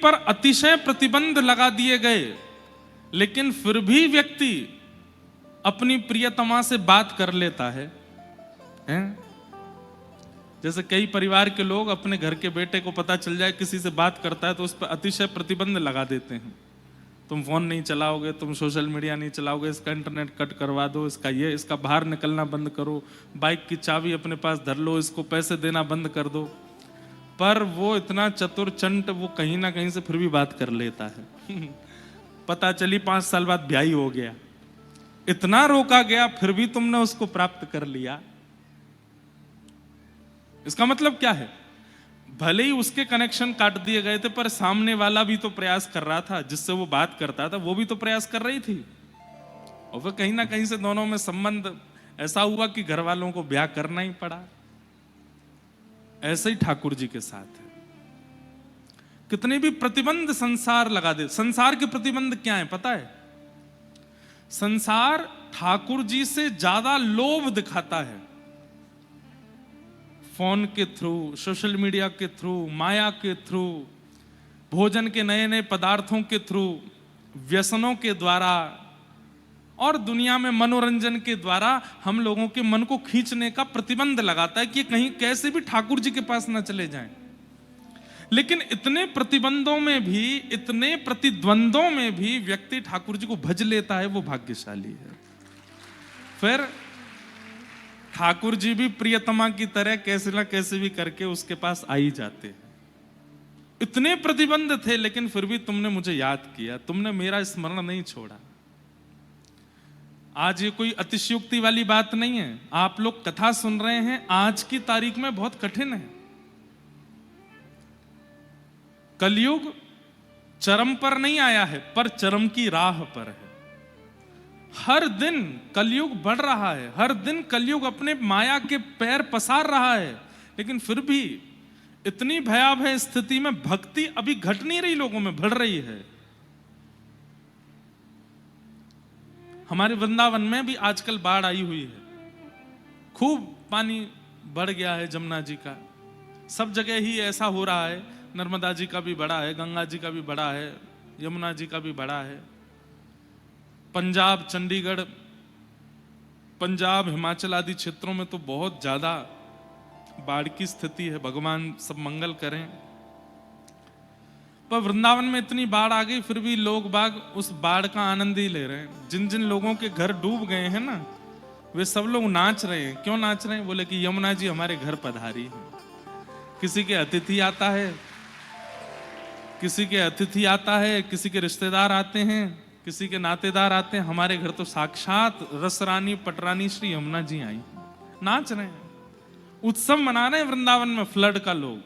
पर अतिशय प्रतिबंध लगा दिए गए, लेकिन फिर भी व्यक्ति अपनी प्रियतमा से बात कर लेता है, हैं? जैसे कई परिवार के लोग अपने घर के बेटे को पता चल जाए किसी से बात करता है तो उस पर अतिशय प्रतिबंध लगा देते हैं। तुम फोन नहीं चलाओगे, तुम सोशल मीडिया नहीं चलाओगे, इसका इंटरनेट कट करवा दो, इसका बाहर निकलना बंद करो, बाइक की चाबी अपने पास धर लो, इसको पैसे देना बंद कर दो। पर वो इतना चतुर चंट, वो कहीं ना कहीं से फिर भी बात कर लेता है। पता चली 5 साल बाद ब्याही हो गया, इतना रोका गया फिर भी तुमने उसको प्राप्त कर लिया। इसका मतलब क्या है? भले ही उसके कनेक्शन काट दिए गए थे, पर सामने वाला भी तो प्रयास कर रहा था, जिससे वो बात करता था वो भी तो प्रयास कर रही थी, और फिर कहीं ना कहीं से दोनों में संबंध ऐसा हुआ कि घर वालों को ब्याह करना ही पड़ा। ऐसे ही ठाकुर जी के साथ है। कितने भी प्रतिबंध संसार लगा दे। संसार के प्रतिबंध क्या है पता है? संसार ठाकुर जी से ज्यादा लोभ दिखाता है। फोन के थ्रू, सोशल मीडिया के थ्रू, माया के थ्रू, भोजन के नए नए पदार्थों के थ्रू, व्यसनों के द्वारा और दुनिया में मनोरंजन के द्वारा हम लोगों के मन को खींचने का प्रतिबंध लगाता है कि कहीं कैसे भी ठाकुर जी के पास ना चले जाएं। लेकिन इतने प्रतिबंधों में भी, इतने प्रतिद्वंदों में भी व्यक्ति ठाकुर जी को भज लेता है, वो भाग्यशाली है। फिर ठाकुर जी भी प्रियतमा की तरह कैसे ना कैसे भी करके उसके पास आ ही जाते हैं। इतने प्रतिबंध थे लेकिन फिर भी तुमने मुझे याद किया, तुमने मेरा स्मरण नहीं छोड़ा। आज ये कोई अतिशयोक्ति वाली बात नहीं है। आप लोग कथा सुन रहे हैं, आज की तारीख में बहुत कठिन है। कलयुग चरम पर नहीं आया है, पर चरम की राह पर है। हर दिन कलयुग बढ़ रहा है, हर दिन कलयुग अपने माया के पैर पसार रहा है, लेकिन फिर भी इतनी भयावह स्थिति में भक्ति अभी घट नहीं रही, लोगों में बढ़ रही है। हमारे वृंदावन में भी आजकल बाढ़ आई हुई है, खूब पानी बढ़ गया है जमुना जी का। सब जगह ही ऐसा हो रहा है, नर्मदा जी का भी बड़ा है, गंगा जी का भी बड़ा है, यमुना जी का भी बड़ा है। पंजाब, चंडीगढ़, पंजाब, हिमाचल आदि क्षेत्रों में तो बहुत ज्यादा बाढ़ की स्थिति है। भगवान सब मंगल करें। पर वृंदावन में इतनी बाढ़ आ गई, फिर भी लोग बाग उस बाढ़ का आनंद ही ले रहे हैं। जिन जिन लोगों के घर डूब गए हैं ना, वे सब लोग नाच रहे हैं। क्यों नाच रहे हैं? बोले कि यमुना जी हमारे घर पधारी है। किसी के अतिथि आता है, किसी के अतिथि आता है, किसी के रिश्तेदार आते हैं, किसी के नातेदार आते हैं। हमारे घर तो साक्षात रसरानी पटरानी श्री यमुना जी आई, नाच रहे हैं, उत्सव मना रहे हैं वृंदावन में फ्लड का लोग।